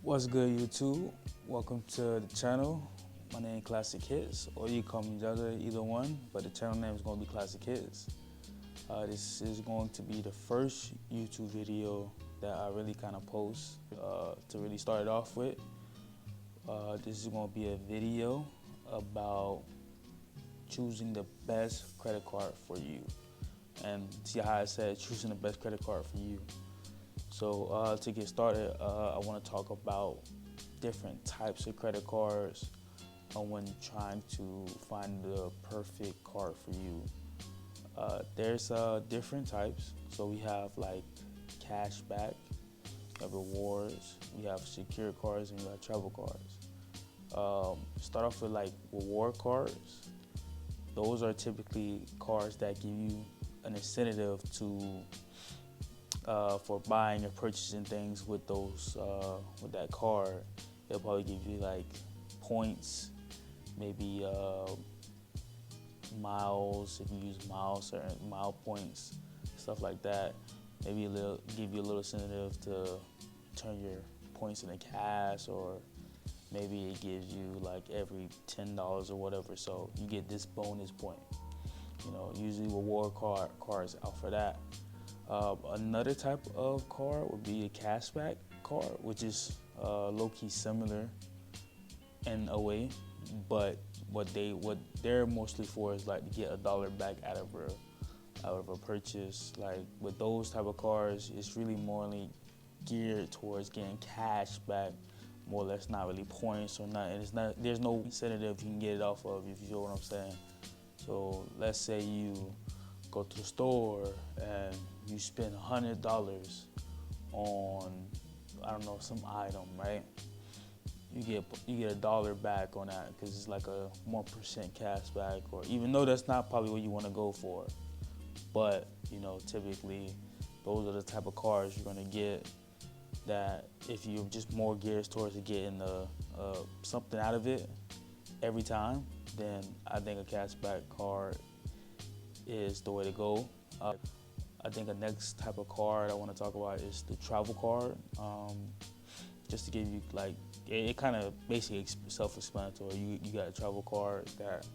What's good, YouTube? Welcome to the channel. My name is Classic Hits, or you call me Jaja, either one, but the channel name is going to be Classic Hits. This is going to be the first YouTube video that I really kind of post to really start it off with. This is going to be a video about choosing the best credit card for you. And see how I said choosing the best credit card for you. So to get started, I want to talk about different types of credit cards when trying to find the perfect card for you. There's different types. So we have like cashback, we have rewards, we have secure cards, and we have travel cards. Start off with like reward cards. Those are typically cards that give you an incentive to for buying or purchasing things with those with that card. It'll probably give you like points, maybe miles if you use miles, certain mile points, stuff like that. Maybe give you a little incentive to turn your points into cash, or maybe it gives you like every $10 or whatever, so you get this bonus point. You know, usually reward cards out for that. Another type of card would be a cashback card, which is low-key similar in a way, but what they're mostly for is like to get $1 back out of a purchase. Like with those type of cards, it's really morely geared towards getting cash back, more or less, not really points or nothing. There's no incentive you can get it off of, if you know what I'm saying. So let's say you go to the store and you spend $100 on, I don't know, some item, right? You get $1 back on that because it's like a 1% cash back, or even though that's not probably what you want to go for, but you know, typically those are the type of cards you're gonna get that if you're just more geared towards getting something out of it every time, then I think a cashback card is the way to go. I think the next type of card I want to talk about is the travel card. Just to give you like, it kind of basically self-explanatory. You got a travel card that,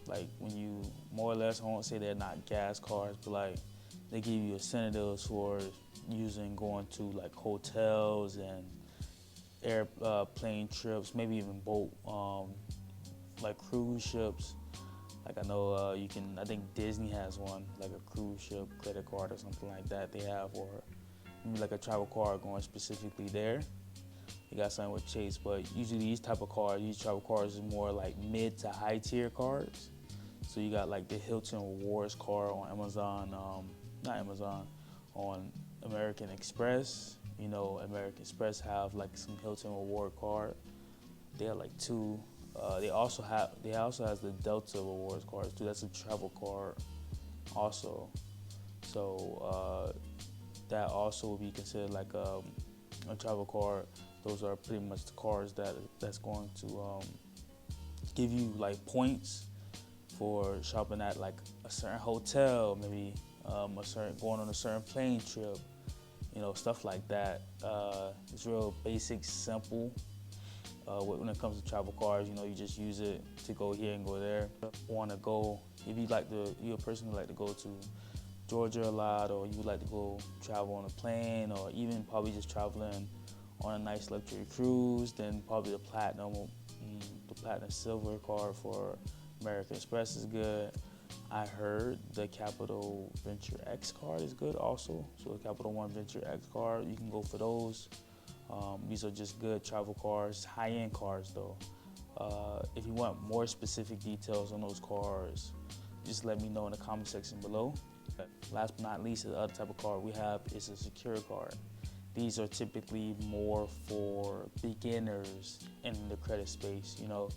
like, when you more or less, I won't say they're not gas cards, but like they give you incentives for going to like hotels and airplane trips, maybe even boat, like cruise ships. Like I know I think Disney has one, like a cruise ship credit card or something like that they have, or maybe like a travel card going specifically there. You got something with Chase, but usually these travel cards is more like mid to high tier cards. So you got like the Hilton Rewards card on Amazon, on American Express. You know, American Express have like some Hilton Reward card. They have like two. They also has the Delta Rewards cards too. That's a travel card also. So that also would be considered like a travel card. Those are pretty much the cards that's going to give you like points for shopping at like a certain hotel, maybe going on a certain plane trip, you know, stuff like that. It's real basic, simple. When it comes to travel cards, you know, you just use it to go here and go there. Want to go, if you're a person who like to go to Georgia a lot, or you would like to go travel on a plane, or even probably just traveling on a nice luxury cruise, then probably the platinum silver card for American Express is good. I heard the Capital Venture X card is good also. So the Capital One Venture X card, you can go for those. These are just good travel cards, high-end cards though. If you want more specific details on those cards, just let me know in the comment section below. Last but not least, the other type of card we have is a secure card. These are typically more for beginners in the credit space, you know,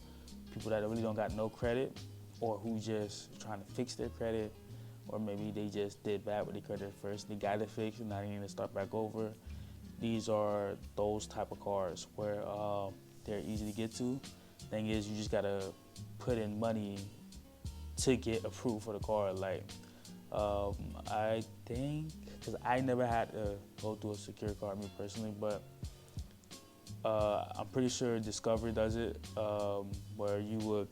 people that really don't got no credit, or who just trying to fix their credit, or maybe they just did bad with their credit first, they got it fixed and now they need to start back over. These are those type of cards where they're easy to get to. Thing is, you just gotta put in money to get approved for the card. Like I think, because I never had to go through a secure card me personally, but I'm pretty sure Discover does it, where you would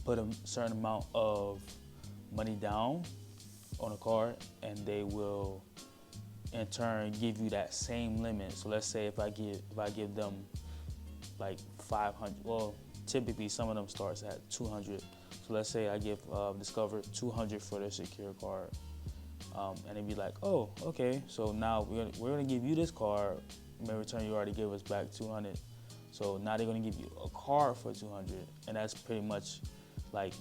put a certain amount of money down on a card, and they will in turn give you that same limit. So let's say if I give them like 500, well, typically some of them starts at 200. So let's say I give Discover 200 for their secure card, and they'd be like, oh, okay, so now we're gonna give you this card. In return, you already gave us back 200. So now they're gonna give you a card for 200, and that's pretty much like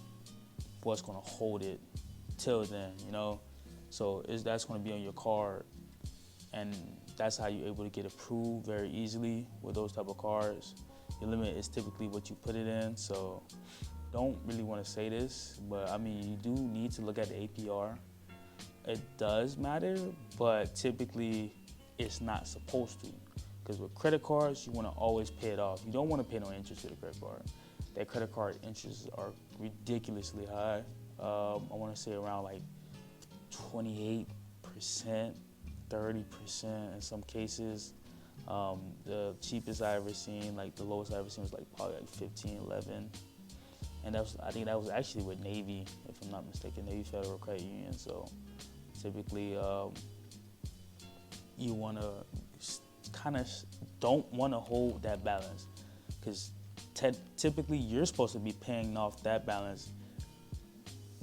what's gonna hold it till then, you know. So that's gonna be on your card, and that's how you're able to get approved very easily with those type of cards. Your limit is typically what you put it in. So don't really want to say this, but I mean, you do need to look at the APR. It does matter, but typically it's not supposed to. Because with credit cards, you want to always pay it off. You don't want to pay no interest with a credit card. That credit card interests are ridiculously high. I want to say around like 28%, 30% in some cases. The cheapest I ever seen, like the lowest I ever seen was like probably like 15, 11. And I think that was actually with Navy, if I'm not mistaken, Navy Federal Credit Union. So typically, you want to kind of don't want to hold that balance, because typically you're supposed to be paying off that balance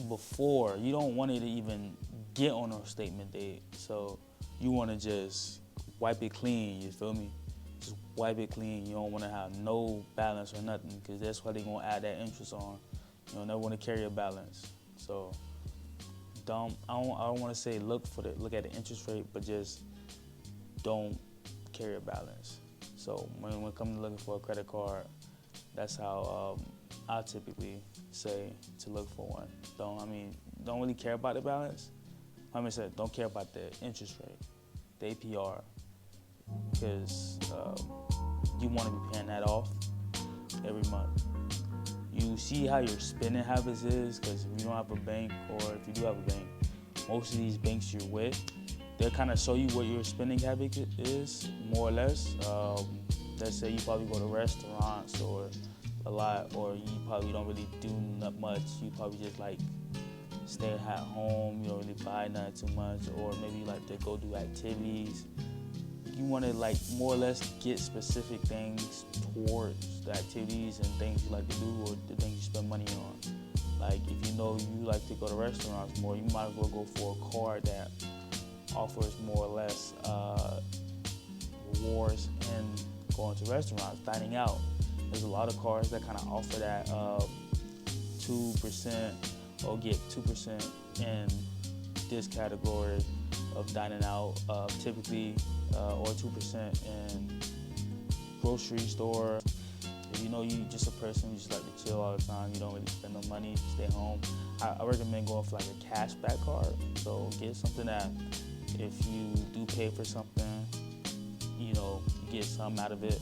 before. You don't want it to even get on a statement date. So you want to just wipe it clean, you feel me? Just wipe it clean. You don't want to have no balance or nothing, because that's why they're going to add that interest on. You don't never want to carry a balance. So I don't want to say look at the interest rate, but just don't carry a balance. So when it comes to looking for a credit card, that's how I typically say to look for one. Don't really care about the balance. Don't care about the interest rate, the APR, because you want to be paying that off every month. You see how your spending habits is, because if you don't have a bank, or if you do have a bank, most of these banks you're with, they'll kind of show you what your spending habit is, more or less. Let's say you probably go to restaurants or a lot, or you probably don't really do not much. You probably just like stay at home. You don't really buy nothing too much, or maybe you like to go do activities. You want to like more or less get specific things towards the activities and things you like to do, or the things you spend money on. Like if you know you like to go to restaurants more, you might as well go for a card that offers more or less rewards and going to restaurants, dining out. There's a lot of cards that kind of offer that 2% or get 2% in this category of dining out, typically, or 2% in grocery store. If you know you just a person who just like to chill all the time, you don't really spend no money, stay home, I recommend going for like a cashback card. So get something that if you do pay for something, you get some out of it.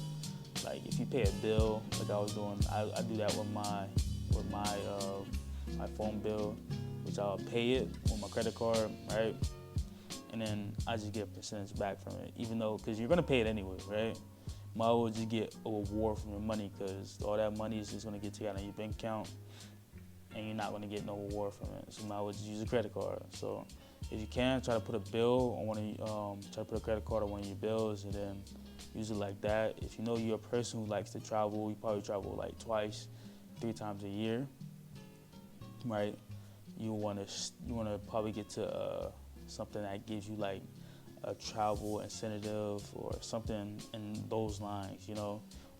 Like if you pay a bill, like I was doing, I do that with my phone bill, which I'll pay it with my credit card, right? And then I just get a percentage back from it, even though, because you're gonna pay it anyway, right? Might as well just get a reward from your money, because all that money is just gonna get taken out of your bank account, and you're not gonna get no reward from it. So might as well just use a credit card. So if you can, try to put a bill on try to put a credit card on one of your bills, and then use it like that. If you know you're a person who likes to travel, you probably travel like twice, 3 times a year, right? You wanna probably get to something that gives you like a travel incentive or something in those lines,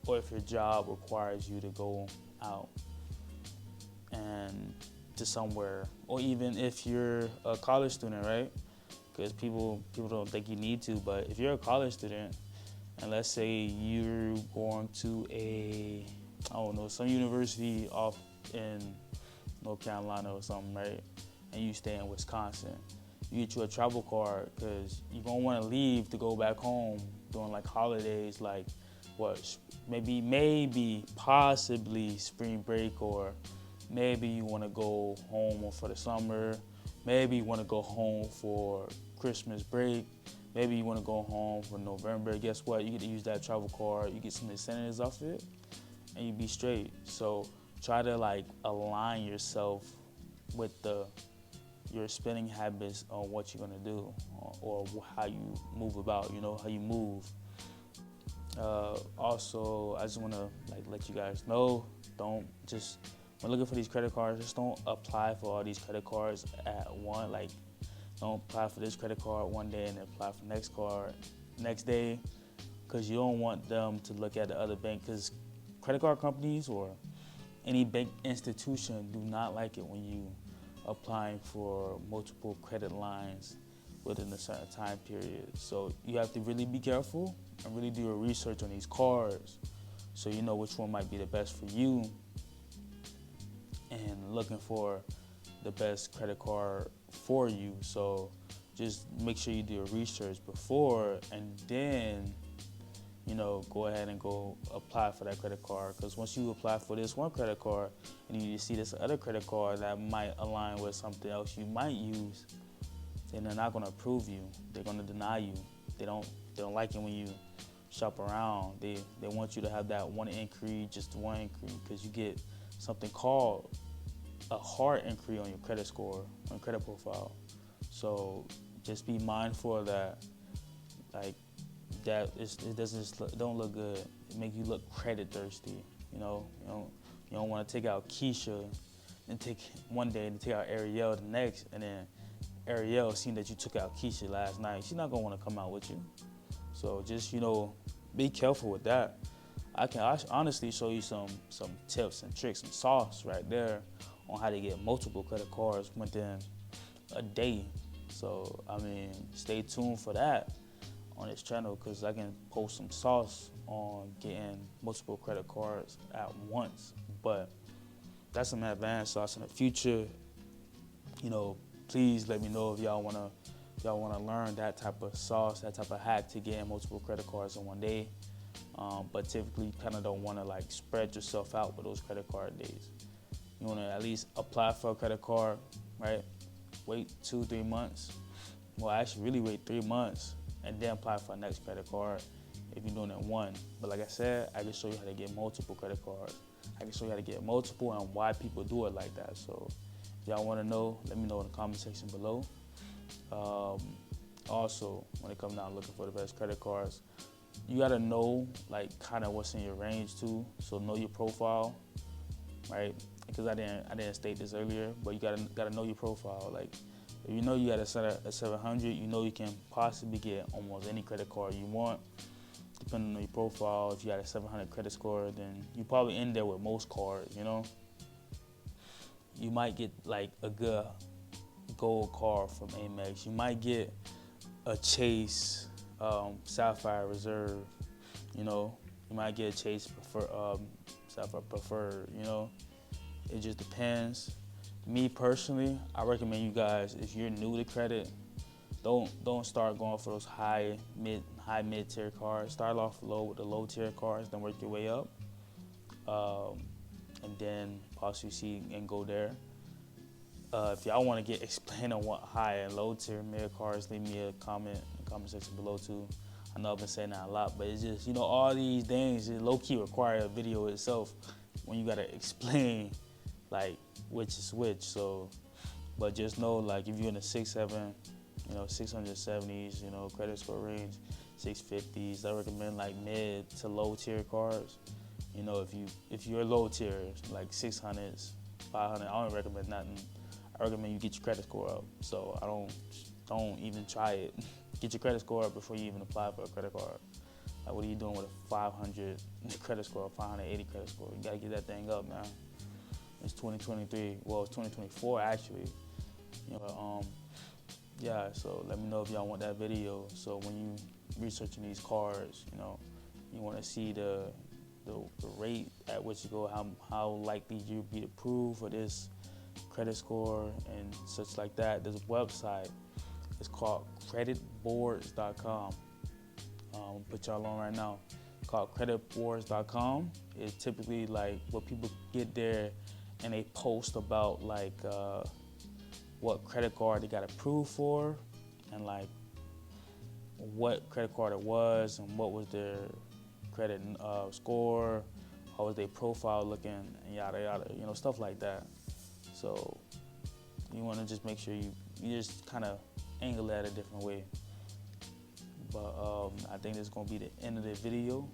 or if your job requires you to go out and to somewhere, or even if you're a college student, right? Because people don't think you need to, but if you're a college student, and let's say you're going to some university off in North Carolina or something, right? And you stay in Wisconsin, you get you a travel card, because you're gonna want to leave to go back home during like holidays, like maybe possibly spring break, or maybe you want to go home for the summer, maybe you want to go home for Christmas break, maybe you want to go home for November. Guess what? You get to use that travel card. You get some incentives off it, and you be straight. So try to like align yourself with your spending habits on what you're gonna do, or how you move about. You know how you move. Also, I just want to like let you guys know, don't just when looking for these credit cards, just don't apply for all these credit cards at one. Like, don't apply for this credit card one day and then apply for next card next day, because you don't want them to look at the other bank. Because credit card companies or any bank institution do not like it when you applying for multiple credit lines within a certain time period. So you have to really be careful and really do your research on these cards so you know which one might be the best for you, and looking for the best credit card for you. So just make sure you do your research before, and then go ahead and go apply for that credit card. Because once you apply for this one credit card and you see this other credit card that might align with something else you might use, then they're not going to approve you. They're going to deny you. They don't like it when you shop around. They want you to have that one inquiry, just one inquiry, because you get something called a hard inquiry on your credit score, on your credit profile. So just be mindful of that. Like, it don't look good. It make you look credit thirsty. You don't want to take out Keisha and take one day and take out Ariel the next, and then Ariel seeing that you took out Keisha last night. She's not gonna want to come out with you. So just be careful with that. I honestly show you some tips and tricks, some sauce right there on how to get multiple credit cards within a day. So stay tuned for that on this channel, because I can post some sauce on getting multiple credit cards at once. But that's some advanced sauce in the future. Please let me know if y'all wanna learn that type of sauce, that type of hack to getting multiple credit cards in one day. But typically, you kind of don't want to like spread yourself out with those credit card days. You want to at least apply for a credit card, right? Wait 2-3 months. Well, actually, really wait 3 months and then apply for a next credit card if you're doing it one. But like I said, I can show you how to get multiple credit cards. I can show you how to get multiple and why people do it like that. So if y'all want to know, let me know in the comment section below. Also, when it comes down to looking for the best credit cards, you gotta know like kind of what's in your range too. So know your profile, right? Because I didn't state this earlier, but you gotta know your profile. Like, if you know you got a 700, you can possibly get almost any credit card you want, depending on your profile. If you got a 700 credit score, then you probably in there with most cards. You might get like a good gold card from Amex. You might get a Chase Sapphire Reserve. You might get a Chase Sapphire Preferred. It just depends. Me personally, I recommend you guys, if you're new to credit, don't start going for those high mid tier cards. Start off low with the low tier cards, then work your way up, and then possibly see and go there. If y'all want to get explained on what high and low tier mid cards, leave me a comment in the comment section below too. I know I've been saying that a lot, but it's just all these things low key require a video itself when you gotta explain like which is which. So, but just know, like, if you're in the 670s, 670s, credit score range, 650s, I recommend like mid to low tier cards. If you're low tier, like 600s, 500, I don't recommend nothing. I recommend you get your credit score up. So don't even try it. Get your credit score up before you even apply for a credit card. Like, what are you doing with a 500 credit score, 580 credit score? You gotta get that thing up, man. It's 2023. Well, it's 2024 actually. Yeah. So let me know if y'all want that video. So when you researching these cards, you want to see the rate at which you go, how likely you be approved for this credit score and such like that. There's a website. It's called creditboards.com. Put y'all on right now. Called creditboards.com. It's typically like what people get there, and they post about like what credit card they got approved for, and like what credit card it was and what was their credit score, how was their profile looking, and yada yada, stuff like that. So you want to just make sure you just kind of angle that a different way. But I think this is going to be the end of the video.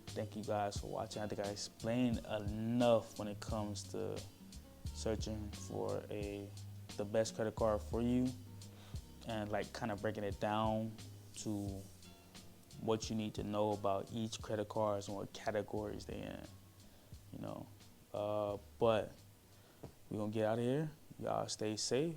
Thank you guys for watching. I think I explained enough when it comes to searching for the best credit card for you, and like kind of breaking it down to what you need to know about each credit cards and what categories they in. But we're gonna get out of here. Y'all stay safe.